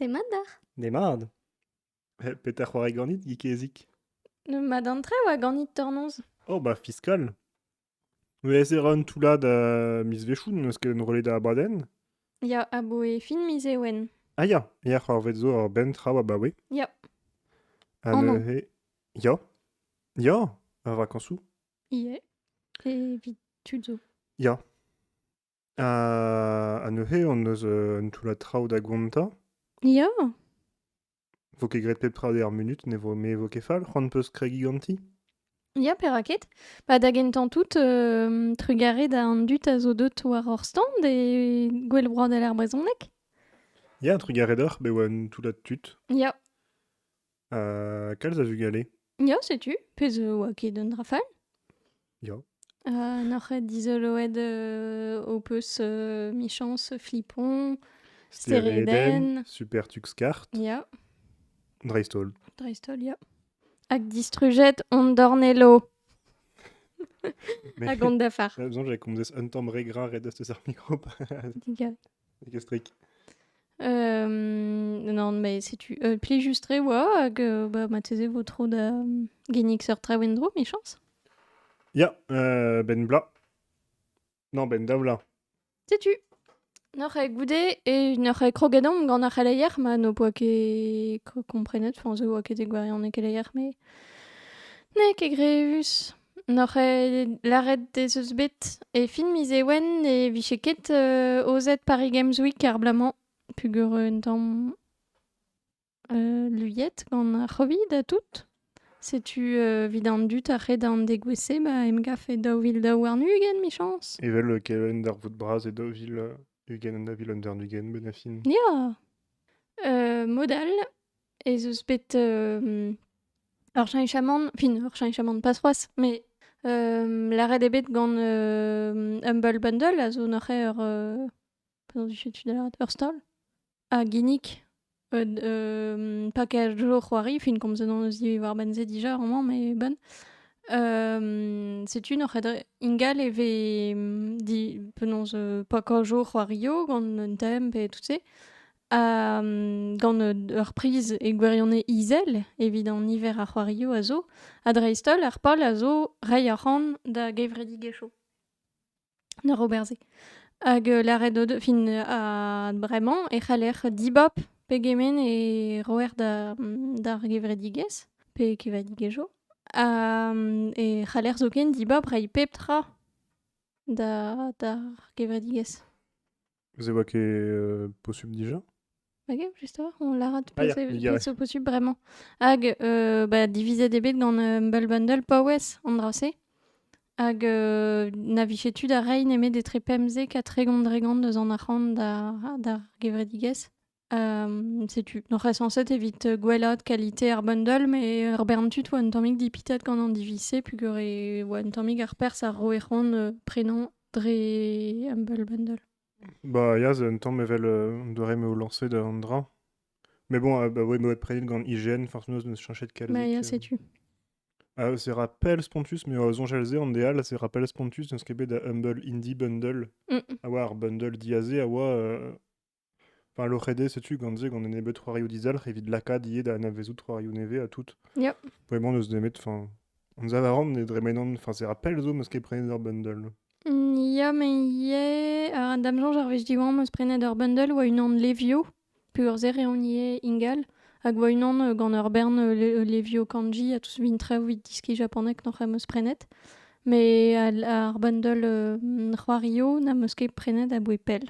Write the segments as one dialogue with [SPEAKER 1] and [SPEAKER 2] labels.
[SPEAKER 1] Nemad. Peter c'hoari ganit gikezik.
[SPEAKER 2] Ma d'antre oa ganit tornoz.
[SPEAKER 1] Oh bah fiscal. Vez eran tout là da mis vechoun neus ket en rolet da abaden.
[SPEAKER 2] Ya a bo e fin miz ewen.
[SPEAKER 1] Ah ya, c'har vet zo ar ben traoù abaoe.
[SPEAKER 2] Ya,
[SPEAKER 1] An
[SPEAKER 2] an an.
[SPEAKER 1] he... Ya. Ya, ar vakañsoù.
[SPEAKER 2] Ie. E vit tud zo.
[SPEAKER 1] Ya. An he an eus an tout la traoù da gonta.
[SPEAKER 2] Ya.
[SPEAKER 1] Vo ket gret pep traoù ar munut ne vo me vo ket fall, c'hoant peus kregi ganti.
[SPEAKER 2] Ya peraket. Ba da gentan tout trugare da an dut a zo deut war hor stand e gwell broad al ar brezhoneg.
[SPEAKER 1] Ya, trugaredor, be oa an tout la tut.
[SPEAKER 2] Ya.
[SPEAKER 1] Kalz a vu gale.
[SPEAKER 2] Ya, setu. Pez oa ket un drafal.
[SPEAKER 1] Ya.
[SPEAKER 2] N'oc'h dizoloed o peus michans flippon, stereden.
[SPEAKER 1] Super Tuxkart,
[SPEAKER 2] Ya.
[SPEAKER 1] Dreistol.
[SPEAKER 2] Dreistol, ya. Hag distrujet on dornello. Hag on dafar.
[SPEAKER 1] J'avais komzez un tamm re gra red eus ar micro.
[SPEAKER 2] Diga.
[SPEAKER 1] Gestrik.
[SPEAKER 2] Non, mais setu. Pli justre oa hag ba ma teze vo tro da genik seur trawendro, mi chans.
[SPEAKER 1] Ya, ben bla. Non, ben daoula.
[SPEAKER 2] Setu. N'oc'h goude e n'oc'h krogadam gant ar c'haleier, ma no poa ket komprenet, enfin zo oa ket e gwarion e keleier, me ne ket grevus. N'oc'h laret des eus bet e fin miz ewen e vicheket ozet Paris Games Week ar blamañ. Pugur un tamm luyet gant ar c'hovid a tout. Setu vid an dut a red an degwese, ba emgaf e daouvil da war nugen, mi chans.
[SPEAKER 1] Evel keven d'ar vout braz e daouvil ugen an da vil an der nugen ben a fin.
[SPEAKER 2] Ya. Modal ez eus bet ur cheñchamant, ur cheñchamant pas c'hoaz, me laret ebet gant Humble Bundle a zo n'oc'h pas du da lâret, ur stall a ginnik pakajo c'hoari, fin komzet an eus di war benze dija amañ, me bon. Setu n'oc'h ingal e ve di penaos pakajo c'hoario gant un temp et tout se. Gant ur priz e gwerionne izel, evit an niver ar c'hoario a zo, a dreistol ar pal a zo reiñ arc'hant da gevredi gecho. Na roberze. Hag laret fin a bremañ e c'haller dibop pegemen e roer d'ar gevredigez, pe kevadi gecho. E c'haller zo ken dibop reiñ pep tra d'ar gevredigez.
[SPEAKER 1] Ze oa ket posub dija.
[SPEAKER 2] Ok, juste voir, on l'a raté,
[SPEAKER 1] Ah, ya,
[SPEAKER 2] c'est
[SPEAKER 1] digare.
[SPEAKER 2] possible vraiment. Hag, divisé des bêtes dans Humble Bundle, pas wes, andrasé. Hag, na vichetud a rein eme des trepemze 4 regond deus an arc'hant da gevredigez. Setu. N'oc'h senset evit gwellad qualité ar bundle, mais ur berntud oa un tammig dipitet gant an divise, pugur e oa un tammig ar pers ar roeron prenan dre Humble Bundle.
[SPEAKER 1] Bah ya, ze un tamm evel doare me o lancer da an dra. Mais bon, bah ouais, me oa prenet gant IGN, forcément neus chanchet kalzik.
[SPEAKER 2] Bah ya, setu.
[SPEAKER 1] Se rappel Spontus, mais zonjalze an deal, se rappel Spontus neus ket bet da Humble Indie Bundle. A oa ar bundle diaze, a oa... Enfin, l'oc'hede, setu gant en ebet c'hoario dizal, evit laka die da anavezout c'hoario neve a tout.
[SPEAKER 2] Yep.
[SPEAKER 1] Vraiment neus demet, enfin... On zavaran ne dremenan, enfin, se rappel zo neus ket prenet ur bundle.
[SPEAKER 2] Ya, mais ie, Dame Jean jarvez diwan meus prenet ur bundle oa un an levio, pur zer e on ie ingal, hag oa un an gant ur bern levio kanji a tous vin traoù vit diski japonek n'oc'h meus prenet, mais ar bundle c'hoario na meus ket prenet a boe pel.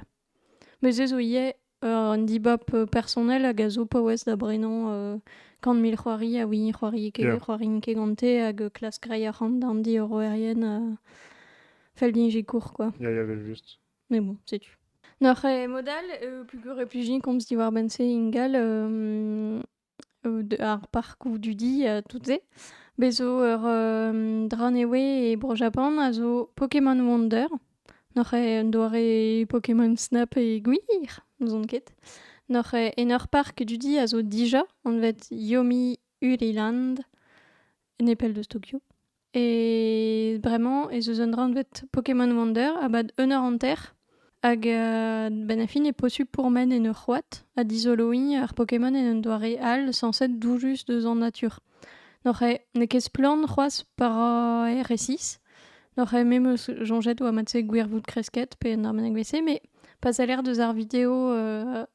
[SPEAKER 2] Meus zo ie an dibop personnel hag a zo pa wes da brenan kant mil c'hoari a wini c'hoari ke gante hag klas grei arc'hant d'an di euro erien fel j'ai court quoi.
[SPEAKER 1] Ya, vel just.
[SPEAKER 2] Mais bon, c'est tu. N'oc'h modal, pugur e plujin komz di war bense ingal ar park ou dudi tout ze. Bezo ur dran ewe e bro Japan a zo Pokémon Wonder. N'oc'h un doare Pokémon Snap e gwir, nous on ket. N'oc'h en ur park dudi a zo dija, on vet Yomi Uriland, Nepal de Tokyo. Et vraiment, et eus un dran vet Pokémon Wonder, abad un eur an ter, hag ben a fin e possu pourmen en ur c'hoat a dizoloui ar Pokémon en un doare all sanset doujus deus an natur. Noc'h ne ket plan c'hoaz par R6, noc'h mem eus jonget oa matse gouirvoud kresket pe an armeneg vese, mais pas a l'air deus ar vidéo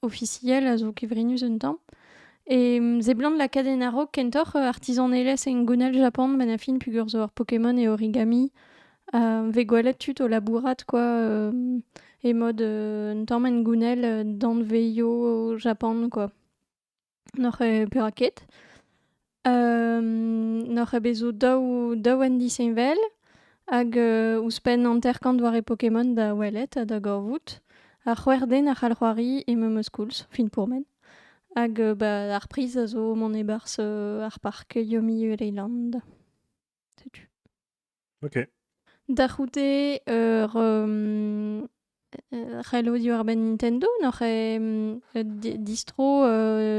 [SPEAKER 2] officiel a zo kevrinus un tamm. Et ze blant la cadenaro kentor artisanelez en gounel Japon ben a fin pugur zo ar Pokémon e origami ve gwelet tut o labourat quoi e mod un tamm en gounel dan veio au Japon quoi. Noc'h puraket. Noc'h bezo daou en diseñvel hag ouzhpenn an terkant war e Pokémon da welet da gorvout. Ar c'hwerden ar c'halc'hoari e meus koulz, fin pourmen. Hag ar priz a zo mont e barzh ar park Yomi Island. Setu.
[SPEAKER 1] Ok.
[SPEAKER 2] Da c'houte c'hello diwar ben Nintendo, noc'h distro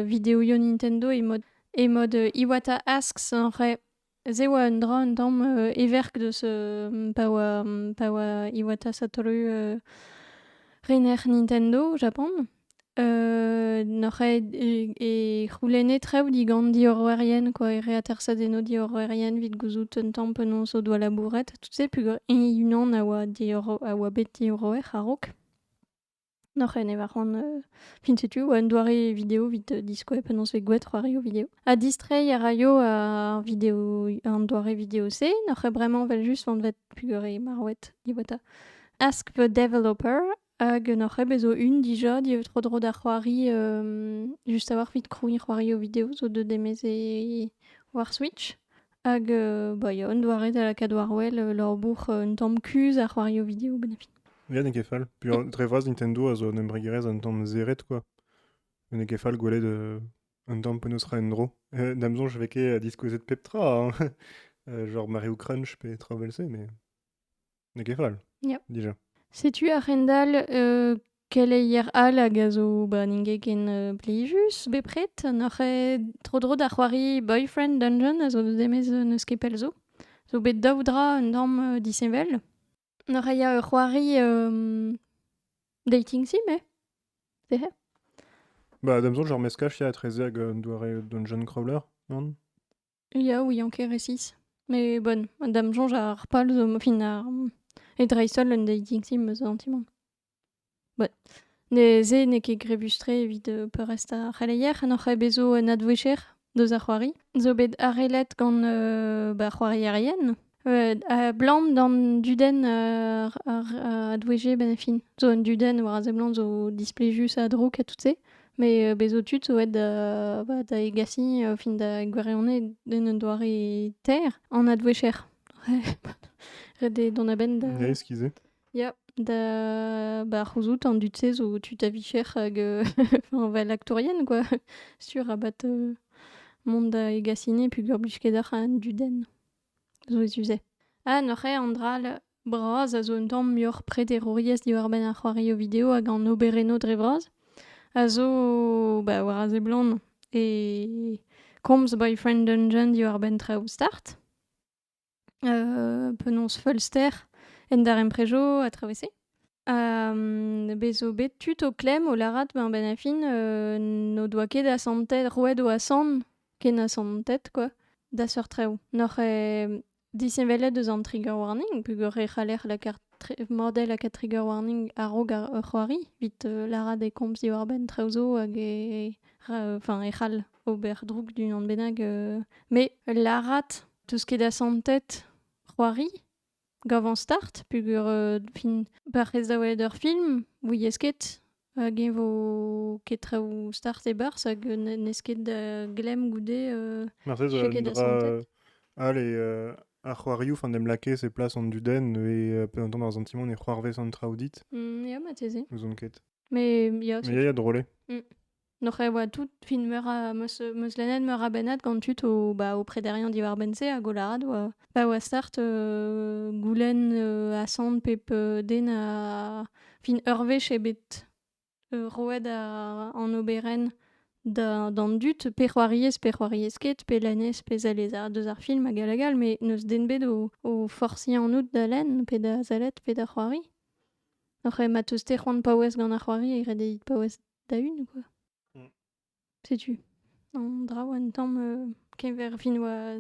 [SPEAKER 2] videoio Nintendo e mod Iwata Asks noc'h ze oa un dra un tamm everk deus pa oa Iwata Satoru rener Nintendo Japon. Noc'h e c'houlennet traoù digant diorwerien quoi, e reaterzadeno diorwerien vid gouzout un tamm penaos o doa labouret, tout se pugur unan a oa bet diorwer a rok. Noc'h ne war fin setu oa un doare vidéo vid disko e penaos ve gouet c'hoari o vidéo. A distreiñ a raio a vidéo an doare vidéo se, noc'h bremañ vel just vant vet pugur e marouet Iwata. Ask the Developer hag noc'h bezo dija div tro da c'hoari just a war vid krouiñ c'hoari o vidéo zo de demez war Switch hag ya un doare da lakaat war wel laurbourg un tamm kuz a c'hoari o vidéo ben a fin.
[SPEAKER 1] Ya ne ket fall. Puis tre vraz Nintendo a zo an embregerez an tamm zeret quoi. Ne ket fall gwelet un tamm penaos ra en dro. Damzonj veke a diskozet pep tra, genre Mario Crunch pe travel se, mais ne ket fall.
[SPEAKER 2] Yep.
[SPEAKER 1] Dija.
[SPEAKER 2] Setu a Rendal kelle hier all hag a zo ninge ken plijus bepret, noc'h tro da c'hoari Boyfriend Dungeon a zo de demez neus ket pel zo. Zo bet daou dra un tamm diseñvel. Noc'h ya c'hoari dating sim, Zehe.
[SPEAKER 1] Bah damzonj ar meskach ya treze hag un doare Dungeon Crawler, non?
[SPEAKER 2] Ya oui an ket R6. Mais bon, dam jonj ar pal zo fin ar e dreistol un dating sim eus an timon. Bon. Ne ze ne ket grevustre evit peurest ar c'haleier, noc'h bezo un advoucher deus ar c'hoari. Zo bet arelet gant c'hoari arien. A blant dan duden ar advoucher ben a fin. Zo un duden war a ze blant zo displejus a drouk a tout se. Mais bezo tut zo et da egasi fin da gwerionne den un doare ter an advoucher. Rede don a ben da...
[SPEAKER 1] Ya eskize.
[SPEAKER 2] Ya, da c'houzout an dut se zo tut a vicher hag vel aktorien quoi. Sur a bat mont da egasine pugur blusket ar an duden. Zo ez uze. Noc'h an dral braz a zo un tamm muioc'h pret e roriez diwar ben ar c'hoari o vidéo hag an obereno dre braz. A zo war a ze blant e komz Boyfriend Dungeon diwar ben traoù start. Penaos Fulster en dar emprejo a travese. Bezo bet tut o klem o larat ben a fin no doa ket a santet roued o a san ken a santet quoi da seur traoù. Noc'h diseñvelet deus an trigger warning pugur e c'haller model a ket trigger warning a rog ar c'hoari vit larat e komz diwar ben traoù zo hag e c'hall ober drouk dun an benag me larat teus ket a santet c'hoari gav an start pugur fin barrez da welet ur film ouiez ket hag e vo ket traoù start e barz hag n'ez ket da glem goude
[SPEAKER 1] Mercez zo
[SPEAKER 2] cheket
[SPEAKER 1] an
[SPEAKER 2] a
[SPEAKER 1] dra
[SPEAKER 2] santet.
[SPEAKER 1] ar c'hoarioù fan dem lake se plas an duden e pe an tamm ar zantimon e c'hoarvez an traoudit.
[SPEAKER 2] Ya ma teze.
[SPEAKER 1] Ouzon ket.
[SPEAKER 2] Mais ya
[SPEAKER 1] Ya drole.
[SPEAKER 2] Noc'h oa tout fin meus lennet meur a benat gant tut o prederien diwar bense hag o larat oa start goulenn a sant pep den a fin eurvech ebet roed an oberen d'an dut pe c'hoariez ket pe lennez pe zalez deus ar film hag a mais neus den bet o forsi an out da lenn pe da zalet pe da c'hoari N'oc'h matoste c'hoant paouez gant ar c'hoari e redeit paouez da un, quoi. Sais-tu an draoù an tamm kever fin oa...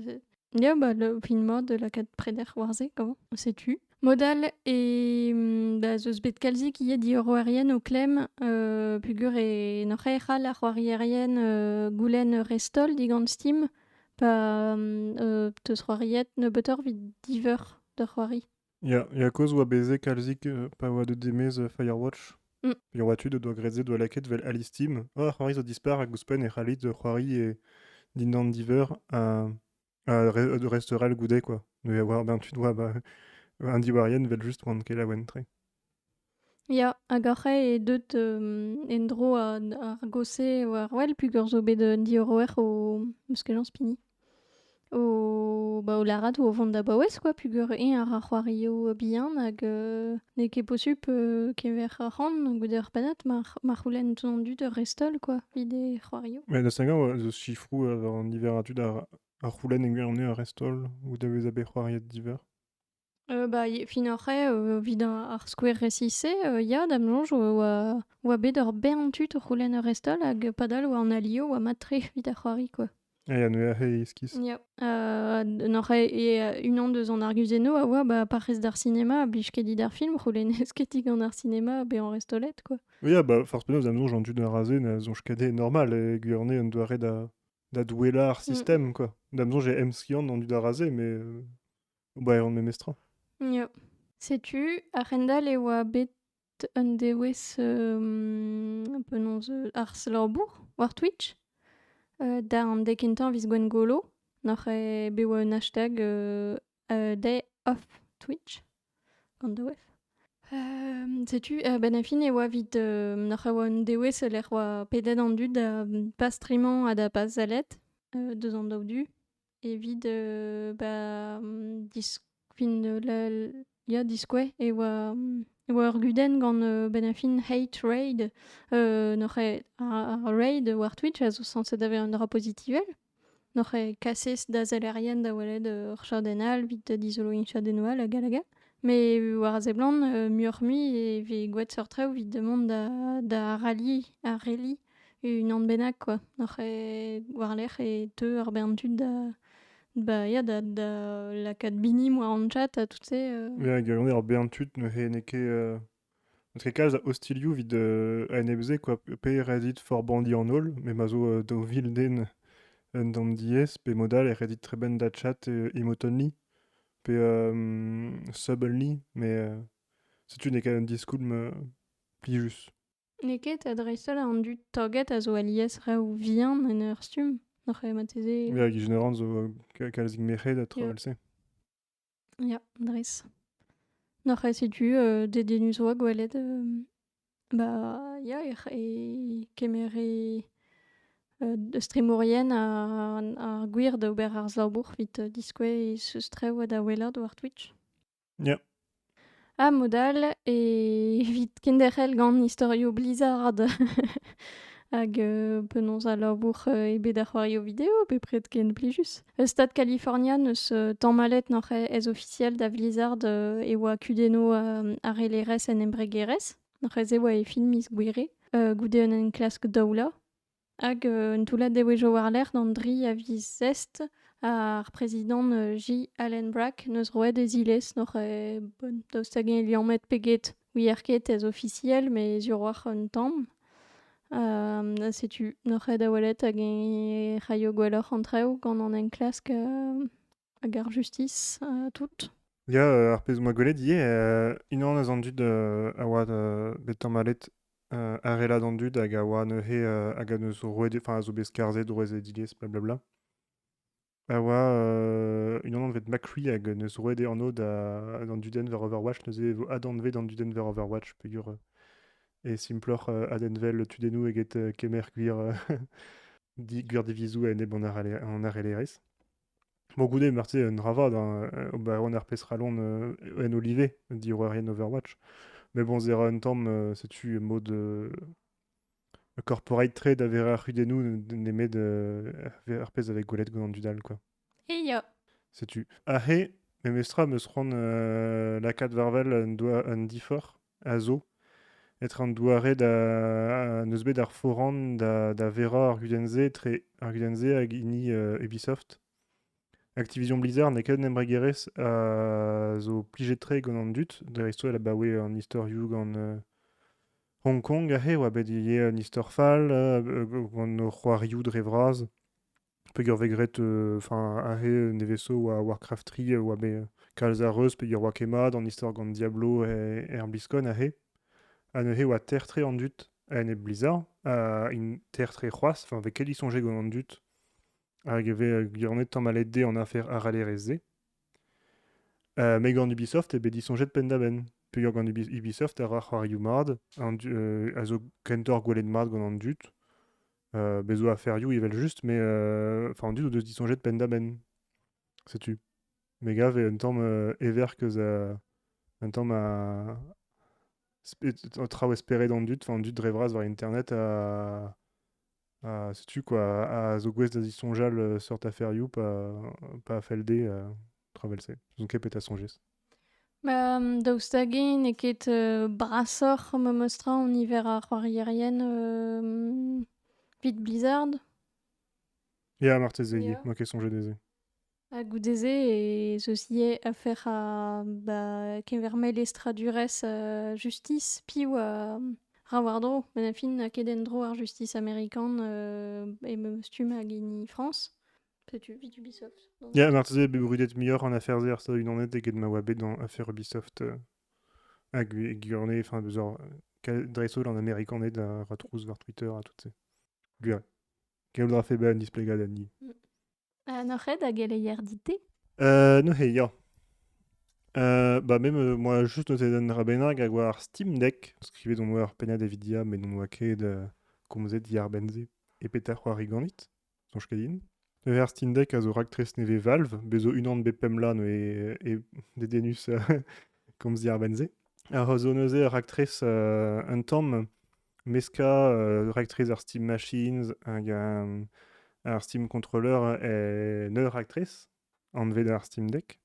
[SPEAKER 2] Ya, bah, le fin mod la kat preder warze, comment sais-tu modal et bah, zeus bet kalzik ie di roarien au clem pugur e n'oc'h la roarierien goulen restol digant Steam pa teus roariet ne betor vid diver de roari.
[SPEAKER 1] Ya koz oa beze kalzik pa oa de demez Firewatch. Pe oa tu de doa greze doa laket vel ali Steam. C'hoari zo dispar a gouspen e c'halit de c'hoari e dindan diver de resterel goudet, quoi. De avoir ben tu dois un diwarien vel just oant ket la wentre.
[SPEAKER 2] Ya, hag e deut en dro ar gose war wel pugur zo bet un dioroer o muskelan spini. O larat ou au fond da baouez, quoi, pugur ar c'hoario bihan hag ne ket possup kever ran goude ur panat mar c'houlenn tout dud ur restol, quoi, vid e c'hoario.
[SPEAKER 1] Mais da sangañ oa zo chifrou an diveratud ar c'houlenn e gwirne ar restol ou da vez a bet c'hoariet diver.
[SPEAKER 2] Fin vid ar skouer resise, ya dam lonj oa bet ur berntud c'houlenn ur restol hag padal oa an alio oa matre vid ar c'hoari, quoi.
[SPEAKER 1] Ya ne ahe iskis.
[SPEAKER 2] Ya, n'oc'h unan deus an arguzeno a oa parrez d'ar cinema a blij ket dit ar film c'houlenn esketik gant ar cinema be an restolet, quoi.
[SPEAKER 1] Ya, force penaos am zonj an dud ar aze na zonj kade normal e gwirne an doare da douella ar système, quoi. Dam zonj e emskiant an dud ar aze, mais an memestra.
[SPEAKER 2] Ya. Sais-tu, arendal e oa bet un dewez penaos ar Slaurbourg war Twitch da an dekentan viz gwen golo n'oc'h be oa un hashtag day off Twitch gant da wef. Sais-tu, ben a fin e oa vid n'oc'h oa un dewez l'er oa pedet an dud pas streamant a da pas zalet deus an daou du e vid diskouez e oa ur guden gant ben a fin hate raid n'oc'h a raid war Twitch a zo sanset aver un dra pozitivel n'oc'h kasez da zalerien da welet ur chadenal vid dizolo in chadenoal hag alaga. Me war a zeblant muioc'h-mui e ve gouet seurtraoù vid demont da rali unan bennak, quoi. N'oc'h war lec'h e teu ar berntud da lakaat bini moa an chat a tout se.
[SPEAKER 1] Ya, gwirne ar berntud ne ket kalz a hostilioù vid ANFZ, quoi. Pe Reddit for bandi an holl, me ma zo do vil den d'an diez, pe modal e Reddit tre ben da chat emotonli, pe subonli, mais setu ne ket an diskoulm plijus.
[SPEAKER 2] Ne ket adreistol an dud torget a zo alies raoù vihan en ur stum. N'oc'h mateze...
[SPEAKER 1] Ya, gijeneran zo kalzik mec'het a traoù.
[SPEAKER 2] Ya, dres. N'oc'h setu dedenus oa gwelet ya e kemere streamorien ar gwir da ober ar Slaurbourg vid diskouez eus traoù da welad war Twitch.
[SPEAKER 1] Ya.
[SPEAKER 2] Modal e vid kenderel gant historio Blizzard hag penaos a labour e bet ar c'hoario video pe pret ken plijus. Stad California neus tamm-malet n'oc'h ez officiel da Blizzard e oa kudeno ar elerez en embregerez. N'oc'h ez e oa e filmiz gwire goude en klask daoula. Hag un toulat dewejo war l'er d'an dri a viz est ar prezident J. Allen Brack neus roet ez ilez n'oc'h daoust hag en liammet peget ouier ket ez officiel me sur war un tamm. Setu n'oc'h da welet hag en raio gwelloc'h an traoù gant an en klask hag ar justice tout.
[SPEAKER 1] Ya, ar pezh moa gwelet unan az an dud a oa bet tamm-malet arrelad an dud hag a oa neuze hag a neus roet, a zo bez karzet roez e dilez, blablabla. A oa unan vet makri hag neus roet e anno d'an duden ver Overwatch, neus e vo adanve d'an duden ver Overwatch, peogwir e simploc'h adenvel tudennoù eget kemer gwir divizou a eneb an ar elerez. Bon, goude martze un ravad, on ar pez ralon en olive, di roarien Overwatch. Mais bon, zera un tamm, setu mod corporate trade a vera rudennoù nemet ar pez avec gwelet gant an dudal, quoi.
[SPEAKER 2] E ya.
[SPEAKER 1] Setu. Me mestra meus ran lakaat varvel un difor a zo être un douare neus bet ar foran da vera argudenze hag ini Ubisoft. Activision Blizzard n'est ket embregerez zo plijetre gant an dut, da isto la bawe an istorioù gant Hong Kong ahe, oa bet ie an istor fall, gant o c'hoarioù dre vraz. Peogwir vegret ahe neveso oa Warcraft 3 oa bet kalz a reus peogwir oa kemad an istor gant Diablo e ar BlizzCon ahe. An ehe oa tertre an dut en e Blizzard, in tertre c'hoaz, vek ket lisonje gant an dut, hag eve gwirnet tamm a ledde an afer ar alereze. Me gant Ubisoft e bet disonjet pendaben. Peogwir gant Ubisoft ar c'hoarioù mad, a zo kentor gwelet mad gant an dut, bezo aferioù evel just, mais an dut o deus disonjet pendaben. Setu. Me gav e un tamm ever keuz un tamm a traoù esperet an dut dre vraz war internet setu quoi, a zo gwez da disonjal seurt aferioù pa a felde travel-se. Zon ket pet a sonjez.
[SPEAKER 2] Daoust hag-eñ e ket brasoc'h me mostra an niver ar c'hoarierien vid Blizzard.
[SPEAKER 1] Ya, marteze
[SPEAKER 2] Ya.
[SPEAKER 1] moi ket sonjet deze.
[SPEAKER 2] A goudeze e zeuzie afer a kevermel estradurez justice piou a rawardro ben a fin a ket endro ar justice amerikan e me stum hag ini France. Setu vid Ubisoft.
[SPEAKER 1] Ya, marteze be brudet mior an afer-se ar sta unanet eget ma oa bet dans afer Ubisoft hag gwirne, beuzor dresol an amerikanet a ratrouz war Twitter a tout se. Gwir. Ket dra fe ben displegad an ni.
[SPEAKER 2] Noc'hed hag eleier dite?
[SPEAKER 1] No he, ya. Moi, just note den rabenag hag war Steam Deck, skrivet on war penna Davidia, mais non oa ket komzet diar benze e petar c'hoari ganit, sonj ket din. Ver Steam Deck a zo raktrez neve Valve, bezo unan bepem lan e dedenus komz diar benze. Ar zo neuze raktrez un tamm meska raktrez ar Steam Machines hag ar Steam Controller e neur raktrez an vet ar Steam Deck.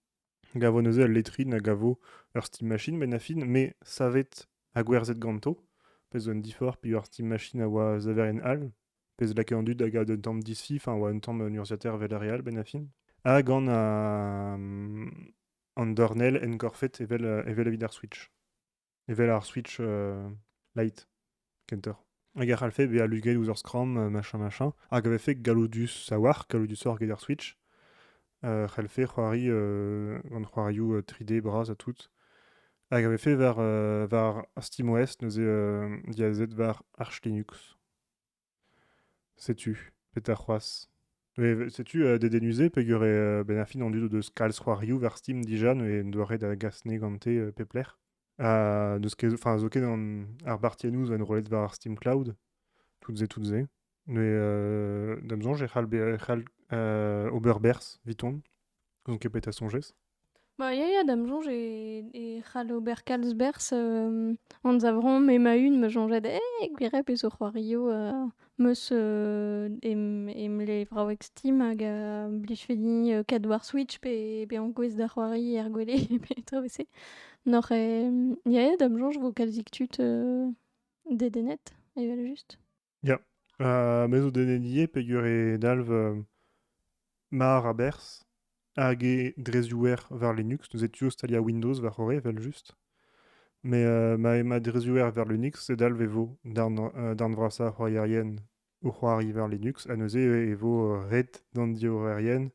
[SPEAKER 1] Gavo neuze al letrin a gavo ur Steam Machine ben a fin, me savet a gwerzet ganto, pez un difor pi ur Steam Machine a oa zaver en all, pez lake an dud hag a un tamm disfi, oa un tamm urziater vel ar real ben a fin. Hag an dornel en gorfet evel evit ar Switch. Evel ar Switch Lite, kenter. Hag ar c'halfe be a luget ouzh ur Scrum, machin. Hag ave fe galodus a war, galodus orget ar Switch. C'halfe c'hoari gant c'hoarioù 3D braz a tout. Hag ave fe var SteamOS neuze diazet var Arch Linux. Setu, pet ar c'hoaz. Setu dedenuze peogwir ben a fin an dud o deus kalz c'hoarioù var Steam dija ne doare da gasne gante pepler. Neus ket, zo ket ar bartianoù en rolet var Steam Cloud, tout ze. Mais damzonj e c'hall Oberbers viton, zon ket pet a sonjez.
[SPEAKER 2] Ya damjouj e c'hall ober kalzbers an zavron me jonget gwirep e zo c'hoario meus emle vrawek Steam hag blijfedi ket war Switch pe an gwez da c'hoari gwele pe travese. Noc'h ya damjouj vo kalzik tut dedenet, evel just.
[SPEAKER 1] Ya, me zo denenie peogwir e dalv mar a bers, hag e drezhouer var Linux, nous etu stalia Windows var c'hore evel just. Mais ma drezhouer var Linux se dalv evo darn vrasa c'hoarierien o c'hoari var Linux, a neuze evo ret d'an diorerien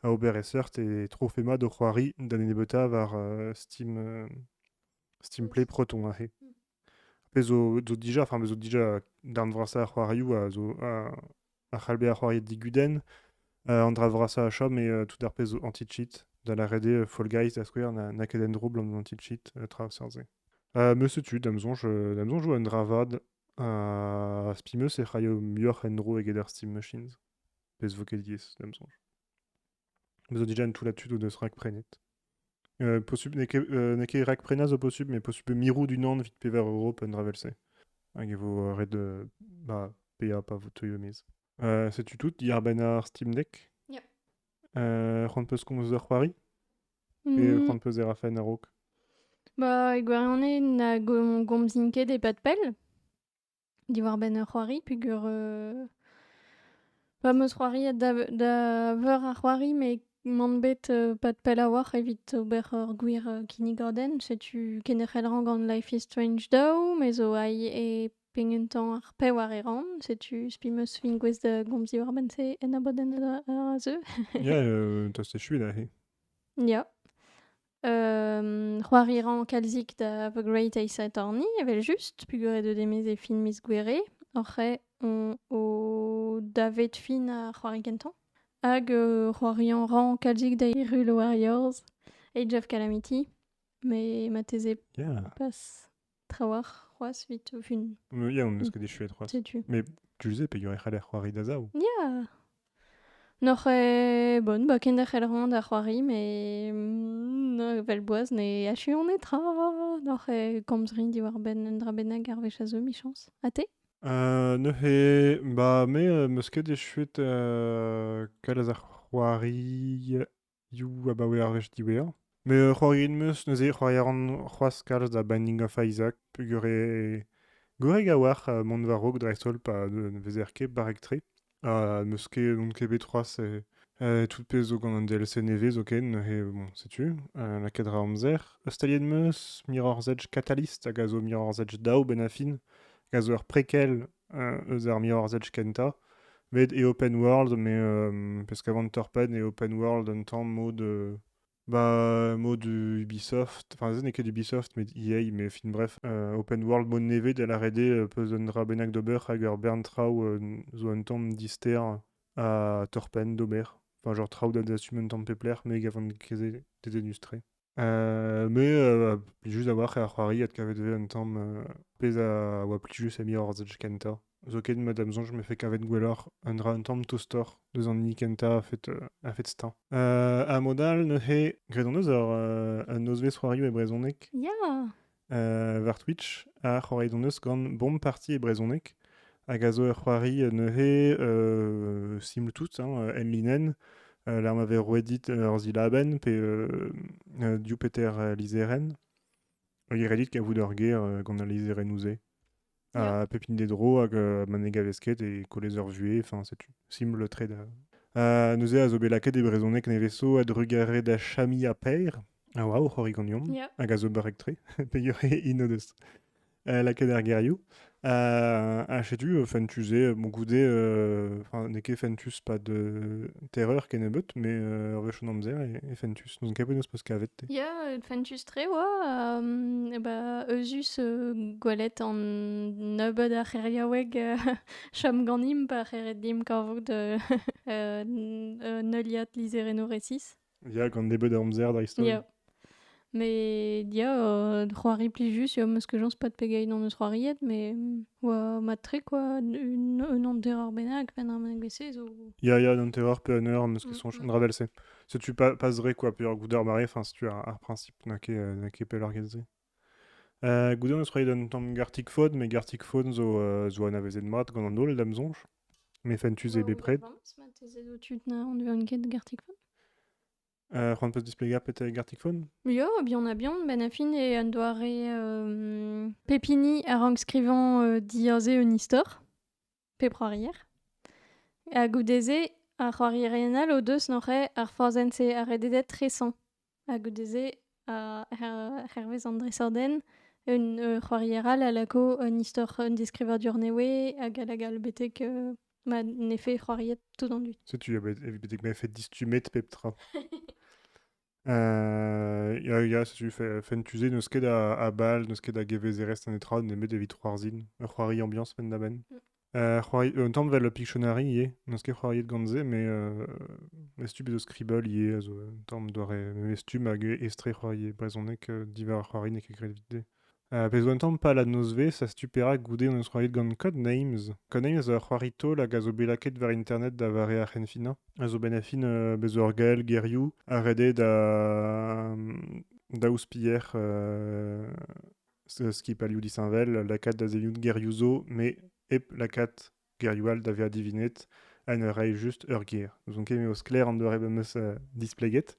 [SPEAKER 1] a ober e seurt e trofema do c'hoari d'an enebeta var Steam Play Proton ahe. Pe zo dija darn vrasa c'hoarioù a c'halbe a c'hoariet diguden, an dra vrasa a chom e tout ar pez anti-cheat da la rede Fall Guys a skouer na ket en dro blant anti-cheat traoù seurze. Me setu, damzonj jo an dravad spimeus e c'haio muioc'h en dro eget ar Steam Machines. Pez vo ket diez, damzonj. Me zo dija en tout la-tud o deus rak prenet. Posub, ne ket rak prena zo posub, mais posub mirou du nant vit pever Europe en dravelse. Hag evo red PA pa vo teuio mez. Setu tout, diar ben ar Steam Deck.
[SPEAKER 2] Ya.
[SPEAKER 1] C'hoant peus komz ur c'hoari? E c'hoant peus er afen a-raok?
[SPEAKER 2] Ba, na gomzinket e pat pell, diwar ben ur c'hoari, pugur pa meus c'hoari da veur ar c'hoari, me mont bet pat pell a war evit ober ur gwir kinnigaden, setu kenderc'hel gant Life is Strange daou, me zo ai e pengentan ar pevar e ran, setu spi meus fin gwez da gomzi war ben se en abadenn a zeu.
[SPEAKER 1] Ya, tost e chuit he.
[SPEAKER 2] Ya. C'hoari ran kalzik da The Great Ace Attorney, evel just, pugur de demez e fin miz gwere, oc'he o davet fin a c'hoari kentan. Hag c'hoari an ran kalzik da Hyrule Warriors, Age of Calamity, me ma teze
[SPEAKER 1] Ya.
[SPEAKER 2] pas trawar c'hoaz vit o fin.
[SPEAKER 1] Ya, on eus ket e chuet c'hoaz.
[SPEAKER 2] Setu.
[SPEAKER 1] Mais tu sais, pe c'haller c'hoari da zaou.
[SPEAKER 2] Ya. N'oc'he bon, ba kenderc'hel ran da c'hoari, me vel boaz ne achu on etra. N'oc'he komzrin diwar ben un dra bennak ar vech a zeu, michans. A te?
[SPEAKER 1] Neuze, ba me meus ket e chuet kalz ar c'hoari you abaoe ar vech diwezhañ. Me c'hoari meus neuze c'hoari a ran c'hoaz kalz da Binding of Isaac, pugur goreg a war mont war-raok dreist-holl pa vezer ket barek tre. Meus ket n'on ket bet c'hoaz tout pez zo gant an DLC nevez zo ken, bon, setu, lakaet ra amzer. Eustalien meus, Mirror's Edge Catalyst hag a zo Mirror's Edge daou ben a fin, hag a zo ur prequel eus ar Mirror's Edge kenta, met e open world, me pesk avant torped e open world un tamm mod Ubisoft, enfin ez ket Ubisoft, met EA, mais fin bref, open world mod neve de la rede peus un dra bennak d'ober hag ur bern traoù zo un tamm dister a torpen d'ober. Enfin, genre traoù da assume un tamm pepler, me gavant keze dezenustre. Mais plijus a war ar c'hoari ad kavet ve un tamm pez a oa plijus a Mirror's Edge kenta. Zo ket madame zonj me fait kavet gwelloc'h un dra un tamm toastor deus an ni kenta a fet stan. A modal neuze gredon eus un nozvez c'hoarioù e brezhoneg
[SPEAKER 2] Ya.
[SPEAKER 1] war Twitch a c'hoari don eus gant bomb party e brezhoneg hag a zo ur c'hoari neuze siml tout, en linen, l'ar ma vez roedit ur zilaben pe diou peter lizeren. Redit kavout ur ger gant a lizeren ouze.
[SPEAKER 2] Ya.
[SPEAKER 1] A pepin dedro hag maneg a vesket e kolez ur vuez, enfin setu siml tre da. Neuze a zo bet lakaet e brezhoneg nevezo a drugare da chami a peir. Ah waouh, c'hoari gant yom.
[SPEAKER 2] Ya.
[SPEAKER 1] Hag a zo barek tre, pe ino deus. Lakaet ar gerioù. Setu fentuze, bon goude, enfin ne ket fentus pas de terreur ken ebet, mais ur vech an amzer e fentus. N'ouzon ket peus peus kavet te.
[SPEAKER 2] Ya, fentus tre oa, ba euzus gwelet an nebeud ar c'heriaoueg chom gannim pa c'heret dim kavout neuliad lizereno resis.
[SPEAKER 1] Ya, gant nebet ar amzer dreist-holl.
[SPEAKER 2] Ya. Me ya, c'hoari plijus, ya meus ket jans pat pegeit an eus c'hoariet, me oa mat tre, quoi, un an der ar bennak, pen ar bennak bese, zo...
[SPEAKER 1] Ya, n'on te war pe an eur, meus ket sonj an dra se. Se tu pas dre, quoi, pe ur goudar mare, enfin, se tu ar princip na ket pel ar gelze. Goude an eus c'hoari d'un tamm Gartic Phone, mais Gartic Phone zo an avezet mat gant an holl dam zonj. Me fentus e bepred.
[SPEAKER 2] Ma teze zo tud na an deus ket gartik fan.
[SPEAKER 1] C'hoant peus displegar pet Gartic Phone.
[SPEAKER 2] Ya, bihan a bihan, ben a fin e an doare pepini a rank skrivan diaze un istor, pe proarier. A goudeze a c'hoarierien o deus n'oc'he ar forzense a rededet tresan. A goudeze a hervez an dresorden un c'hoarieral a lako un istor un deskrivadur newe hag a lagal betek ma nefe c'hoariet tout an dut.
[SPEAKER 1] Se tu betek me fet distumet pep tra. Ya, se tu fentuze neus ket a bal, neus ket a gevez erest an etra, nemet evit c'hoarzin. Ur c'hoari ambiance pen da ben. Un tamm vel Pictionary ie, neus ket c'hoariet gantze, mais stu bezo Scribble ie, a zo un tamm doare mestum hag estre c'hoari brezhoneg divar ar c'hoari ne ket gret vide. Pezo un tamm pal a nozve, sa stupera goude an eus c'hoariet gant Codenames. Codenames a c'hoari tol hag a zo belaket var internet da vare ar c'henfina. A zo ben a fin bezo ur gael gerioù a rede da ouspier skip alioù disanvel, lakat da zelioù gerioù zo, me ep lakat gerioual da ver divinet an ur rei just ur ger. N'ouzon ket meos kler an doare meus displeget.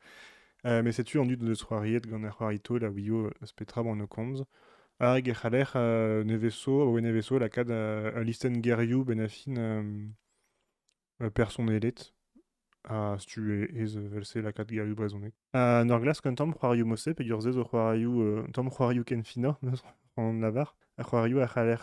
[SPEAKER 1] Mais sais-tu en dud de soirée gant ar c'hoarito la wio spetra ban o komz. Hag e c'haller neveso la kad a listen gerioù ben a fin person elet. Stu ez velse la kad gerioù brezonek. Nor glas kontam c'hoarioù mose pe ur zez o c'hoarioù tom c'hoarioù ken fina en Navarre. A c'hoarioù a c'haller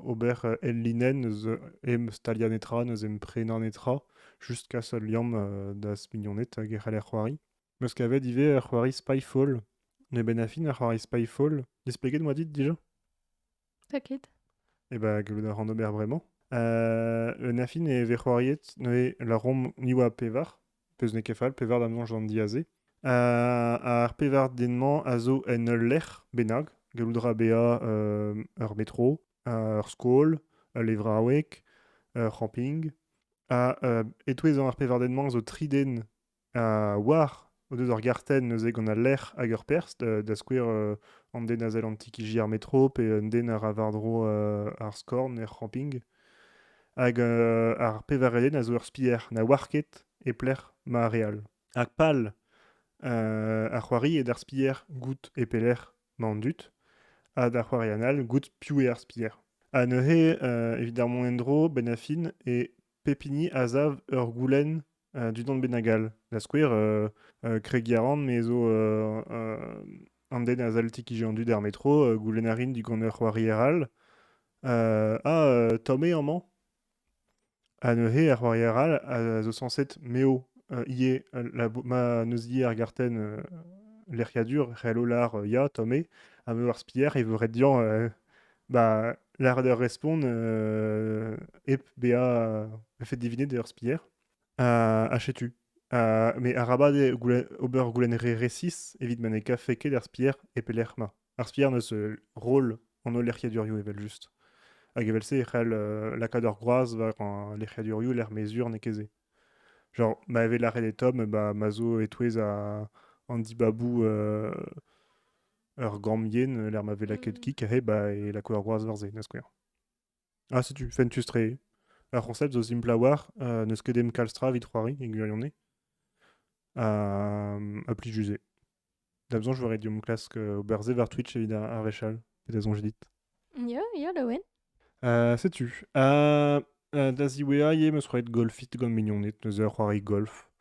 [SPEAKER 1] ober el linen eus em stalianetra neus em prenanetra jusqu'à sol liam das mignonnet hag e c'haller c'hoari. Meus kavet ive ar c'hoari Spyfall. Ne ben a fin ar c'hoari Spyfall. Despeget moi dit déjà.
[SPEAKER 2] Taket.
[SPEAKER 1] Et bah, gallout ar randomer bremañ. Nafin e ve c'hoariet ne la rom niwa pevar, peus ne kefal, pevar d'amnon Jean Diazé. Ar pevar denman a zo en lec'h benag, galloudra bea ur metro, ur skol, levraouek, camping. Etouez an ar pevar denman zo triden war o deus ur garten neuze gant a lec'h hag ur perst, da skouer an den a zel antikiji ar metro, pe an den a ravardro ar skorn er camping. Hag ar pevarelen a zo ur spier na warket e plec'h ma real. Hag pal ar c'hoari ed ar spier gout e pelec'h ma an dut, hag ar c'hoari anal gout piou e ar spier. Ha neuze evidemment endro ben a fin e pepini a zav ur goulenn du don benagal. Da skouer kregiaran me zo an den a zal tikiji an dud ar metro, goulennarin du gant ur c'hoari eral. Tome an man. Ha neuze ar c'hoari eral a zo sanset meo ie ma neus ie ar garten lec'hiadur c'hell lar ya tome ha meo ar spier e vo ret dian l'ar d'ur respon ep bea fet divine d'ur spier. Achetu. Me arabade ober goulenner resis evit man e kafeke d'ar spier e pelec'h ma. Ar spier neus rôle an o lec'hiadurioù evel just. Hag evel se c'hell lakad ur groaz war an lec'hiadurioù l'er mezur ne keze. Genre, ma evel arret e tom, ma zo etouez an dibabou ur gambien, l'er ma velaket kik, e lako ur groaz varze, neus skouer. Setu, fentus tre. Ar concept zo simpla war, neus ket em kalstra vit c'hoari, e gwirionne. A pli juze. Da besoñ je diom klask ober ze war Twitch evit ar vechal, pe da zon dit.
[SPEAKER 2] Ya laouen.
[SPEAKER 1] Setu. Da ziwea ye meus c'hoaret golfit gant mignonnet, neus ur c'hoari golf.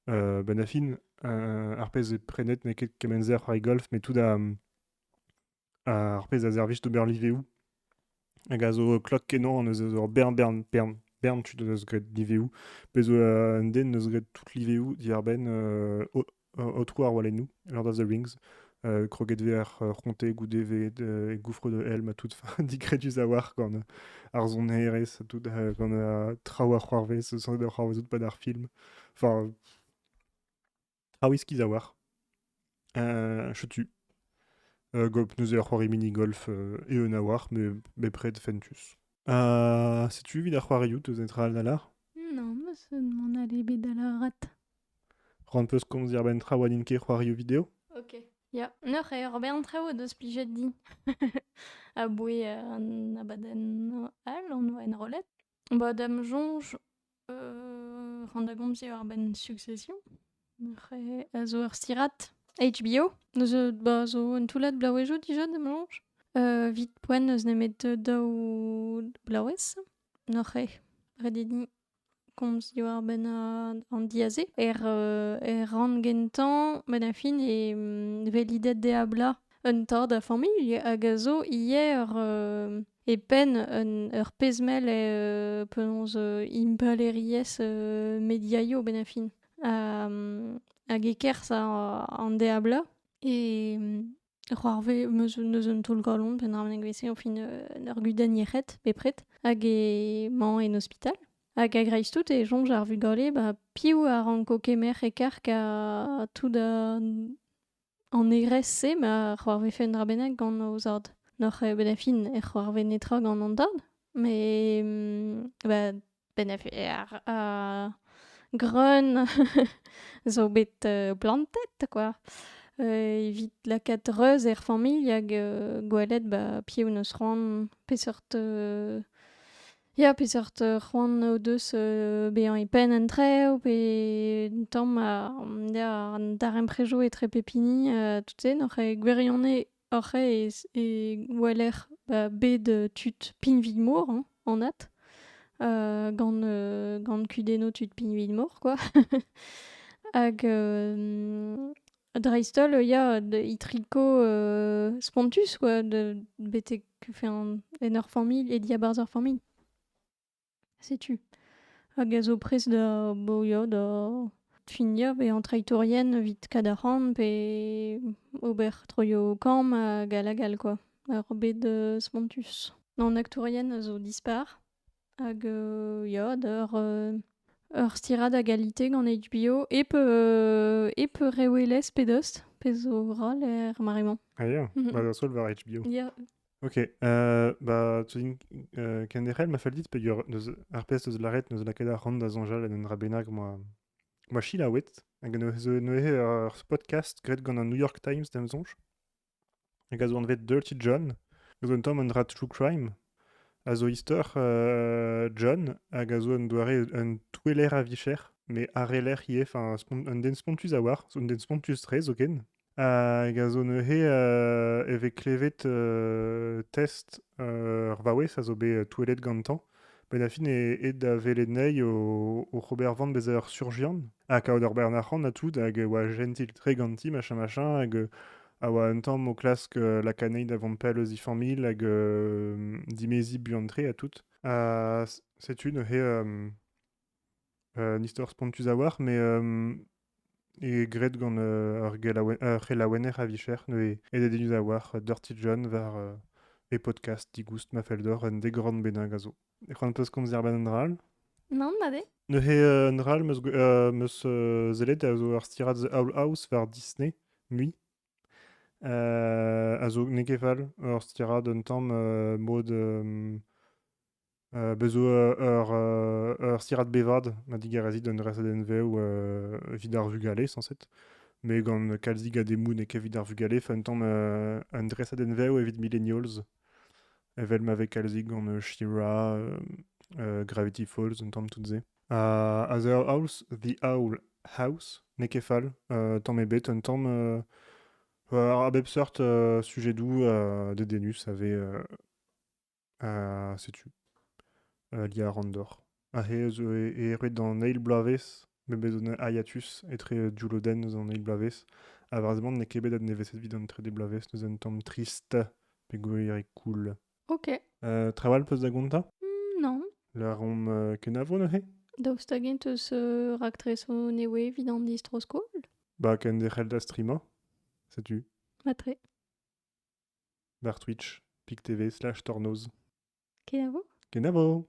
[SPEAKER 1] Ben a fin, ar pez e prenet ne ket kemenzer c'hoari golf, met tout ar pez a zervich d'ober liveoù. Hag a zo klok kenan neus ur bern tu deus gret liveoù. Pez an den neus gret tout liveoù diar-benn o trou ar walennoù, Lord of the Rings. Kroget ver ronte goudevet e gouffre de helm a tout digretus a war gant ar zon herez tout gant traoù a c'hoarvez, sanget ur c'hoarvezout pa d'ar film. Enfin, traoù skiz a war. Chetu. Golf neus ur c'hoari mini-golf e un a war, me pred fentus. Setu vid ar c'hoarioù teus etra al nalar?
[SPEAKER 2] Non, ma se mon ale bet a la rat.
[SPEAKER 1] Rant peus komz dir ben tra waninke c'hoarioù vidéo?
[SPEAKER 2] Ok. Ya, neur e ur ben traoù deus plijet di. A boe an abadenn al, an oa en rolet. Ba dam jonj, rand a gomze ur ben Succession. Neur a zo ur stirat. HBO. Zo un toulat blaouejoù dija dam jonj. Vit poen eus nemet daou blaouez. Neur rededi komz diwar ben an diaze. Ran gentan ben a fin velidet de abla un tar da familh hag a zo hier e pen ur pezmel penaos impaleriez mediaio ben a fin. Hag e kerzh an de abla e c'hoarve neus un taol galon pen ramenek vese o fin ur gudenn yec'het bepred hag e man en ospital. Hag a greiz tout e jonj ar vugale piou a ranko kemer e kark a tout an erez se ma c'hoarve fen dra bennak gant o zad. Nor ben a fin c'hoarve netra gant an dad, me ben a fin greun zo bet plantet, quoi. Evit lakaat reuz familh hag gwelet piou neus ran peseurt Ja, peseurt c'hoant o deus bezañ e penn en traoù pe un tamm ya an daremp prejo etre pepini tout se n'oc'h e gwerionez oc'he e weler bet tud pinvidmor an at gant kudennoù tud pinvidmor quoi. Hag dreistol ya i triko spontus quoi betek en ur familh e diabarzh ur familh. Setu. Hag a zo prest da finiañ an traitourien evit kadac'han pe ober troio kamm hag a lagal quoi. Ur bet spontus. An aktourien a zo dispar hag ya ur stirad a galite gant HBO e peu rewelez pe dost pe zo ral maremañ.
[SPEAKER 1] Ah ya, bah da sol war HBO.
[SPEAKER 2] Ya.
[SPEAKER 1] Ok, bah tu kenderel ma fallit pe ur ar pez eus laret neus lakaet ar ran da zonjal en dra bennak moi chilaouet hag neuze ur podcast gret gant an New York Times d'em zonj hag a zo an vet Dirty John eus un tamm an dra true crime a zo istor John hag a zo an doare un toueller a vicher me areler ie un den spontus a war un den spontus trez oken. Hag a zo neuze evit klevet test ur vaouez a zo bet touelet gantañ ben a fin e da velet nei o Robert Van bez ur surgian ha kaout ur bernac'han a tout hag oa gentil tre ganti machin hag a oa un tamm o klask la kaneid a vont pel eus ifan mil hag dimezi buantre a tout. Setu neuze nistor spontus a war e gret gant ur c'helaouenner a vicher neuze e denus a war Dirty John war e podcast digoust ma fel d'or un degran bennak a zo. E c'hoant peus komz er ben an dral.
[SPEAKER 2] Non, made.
[SPEAKER 1] Neuze an dral meus zelet a zo ar stirad The Owl House war Disney, mui. A zo nekefal ur stirad un tamm mod bezo ur stirad bevad ma digarezit un dresadenvez vid ar vugale sanset. Me gant kalzig a demoù ne ket vid ar vugale un tamm un dresadenvez evit Millennials. Evel ma vek kalzig gant She-Ra, Gravity Falls, un tamm tout ze. A The Owl House, nekefal, tamm ebet, un tamm ar bep seurt sujedou de denus ave setu. Lia Randor. He zo e ret dans Neil Blavez, me bezon hiatus etre Juloden eus an Neil Blavez. A varzement ne kebet ad nevezet vid an tre de Blavez neus un tamm trist pe goe cool.
[SPEAKER 2] Ok.
[SPEAKER 1] Trawal peus da gonta?
[SPEAKER 2] Non.
[SPEAKER 1] La rom kenavo neuze?
[SPEAKER 2] Daoust hag eus raktreso newe vid an distroskol?
[SPEAKER 1] Ba ken derc'hel da streama, setu.
[SPEAKER 2] Matre.
[SPEAKER 1] Bar Twitch, PicTV/Tornoz.
[SPEAKER 2] Kenavo?
[SPEAKER 1] Kenavo!